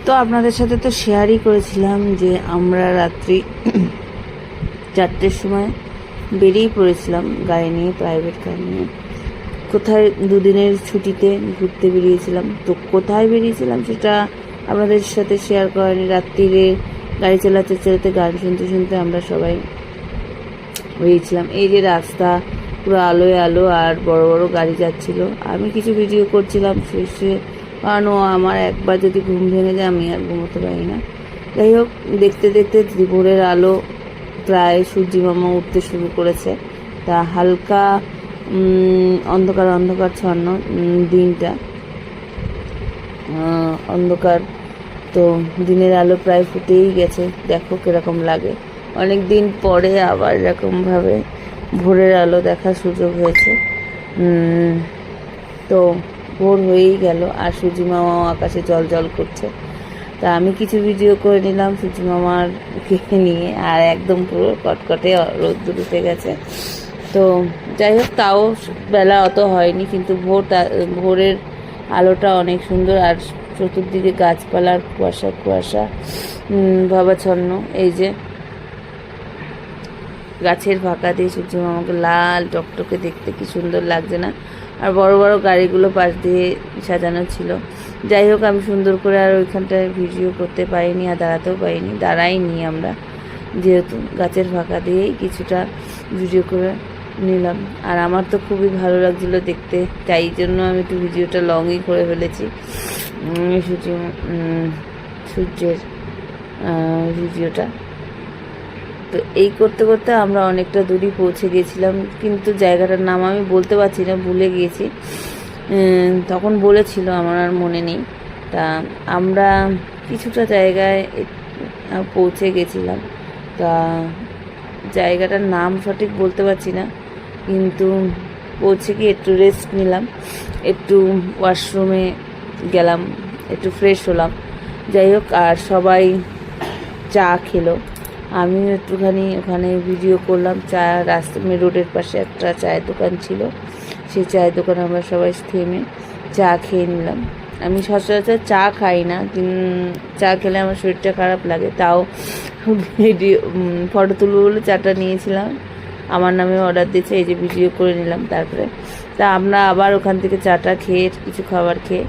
তো আপনাদের সাথে তো শেয়ারই করেছিলাম যে আমরা রাত্রি 4টের সময় বেরিয়ে পড়েছিলাম গাড়ি নিয়ে, প্রাইভেট গাড়ি নিয়ে। কোথায় দুদিনের ছুটিতে ঘুরতে বেরিয়েছিলাম। তো কোথায় বেরিয়েছিলাম সেটা আপনাদের সাথে শেয়ার করেনি। রাত্রিরে গাড়ি চালাতে চালাতে গান শুনতে শুনতে আমরা সবাই বেরিয়েছিলাম। এই যে রাস্তা পুরো আলোয় আলো আর বড় বড় গাড়ি যাচ্ছিল। আমি কিছু ভিডিও করছিলাম শেষে, কারণ আমার একবার যদি ঘুম ভেঙে যায় আমি আর ঘুমোতে পারি না। যাই হোক, দেখতে দেখতে ভোরের আলো, প্রায় সূর্যি মামা উঠতে শুরু করেছে। তা হালকা অন্ধকার অন্ধকার ছন্ন দিনটা, অন্ধকার। তো দিনের আলো প্রায় ফুটেই গেছে। দেখো কিরকম লাগে, অনেক দিন পরে আবার এরকমভাবে ভোরের আলো দেখার সুযোগ হয়েছে। তো ভোর হয়েই গেল আর সূর্যি মামাও আকাশে জল জল করছে। তা আমি কিছু ভিডিও করে নিলাম সূর্যি মামাকে নিয়ে, আর একদম পুরো কটকটে রোদ্দুর উঠে গেছে। তো যাই হোক, তাও বেলা অত হয়নি, কিন্তু ভোরের আলোটা অনেক সুন্দর। আর চতুর্দিকে গাছপালার কুয়াশা কুয়াশা ভাবাচ্ছন্ন। এই যে গাছের ফাঁকা দিয়ে সূর্য মামাকে লাল টকটকে দেখতে কি সুন্দর লাগছে না? আর বড় বড় গাড়িগুলো পাশ দিয়ে সাজানো ছিল। যাই হোক, আমি সুন্দর করে আর ওইখানটায় ভিডিও করতে পারিনি, আর দাঁড়াতেও পারিনি, দাঁড়াইনি আমরা, যেহেতু গাছের ফাঁকা দিয়েই কিছুটা ভিডিও করে নিলাম। আর আমার তো খুবই ভালো লাগছিলো দেখতে, তাই জন্য আমি একটু ভিডিওটা লংই করে ফেলেছি। সূর্যের ভিডিওটা। তো এই করতে করতে আমরা অনেকটা দূরই পৌঁছে গিয়েছিলাম, কিন্তু জায়গাটার নাম আমি বলতে পারছি না, ভুলে গিয়েছি। তখন বলেছিল, আমার আর মনে নেই। তা আমরা কিছুটা জায়গায় পৌঁছে গেছিলাম। তা জায়গাটার নাম সঠিক বলতে পারছি না, কিন্তু পৌঁছে গিয়ে একটু রেস্ট নিলাম, একটু ওয়াশরুমে গেলাম, একটু ফ্রেশ হলাম। যাই হোক, আর সবাই চা খেলো, আমিও একটুখানি ওখানে ভিডিও করলাম। চা রাস্তা রোডের পাশে একটা চায়ের দোকান ছিল, সেই চায়ের দোকানে আমরা সবাই থেমে চা খেয়ে নিলাম। আমি সচরাচর চা খাই না, চা খেলে আমার শরীরটা খারাপ লাগে। তাও ভিডিও ফটো তুলবো বলে চাটা নিয়েছিলাম, আমার নামে অর্ডার দিয়েছে, এই যে ভিডিও করে নিলাম। তারপরে তা আমরা আবার ওখান থেকে চাটা খেয়ে কিছু খাবার খেয়ে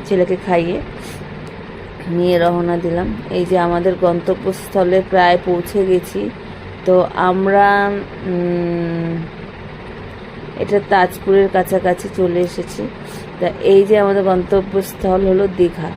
ছেলেকে খাইয়ে নিয়ে রওনা দিলাম। এই যে আমাদের গন্তব্যস্থলে প্রায় পৌঁছে গেছি। তো আমরা এটা তাজপুরের কাছাকাছি চলে এসেছি। তা এই যে আমাদের গন্তব্যস্থল হলো দীঘা।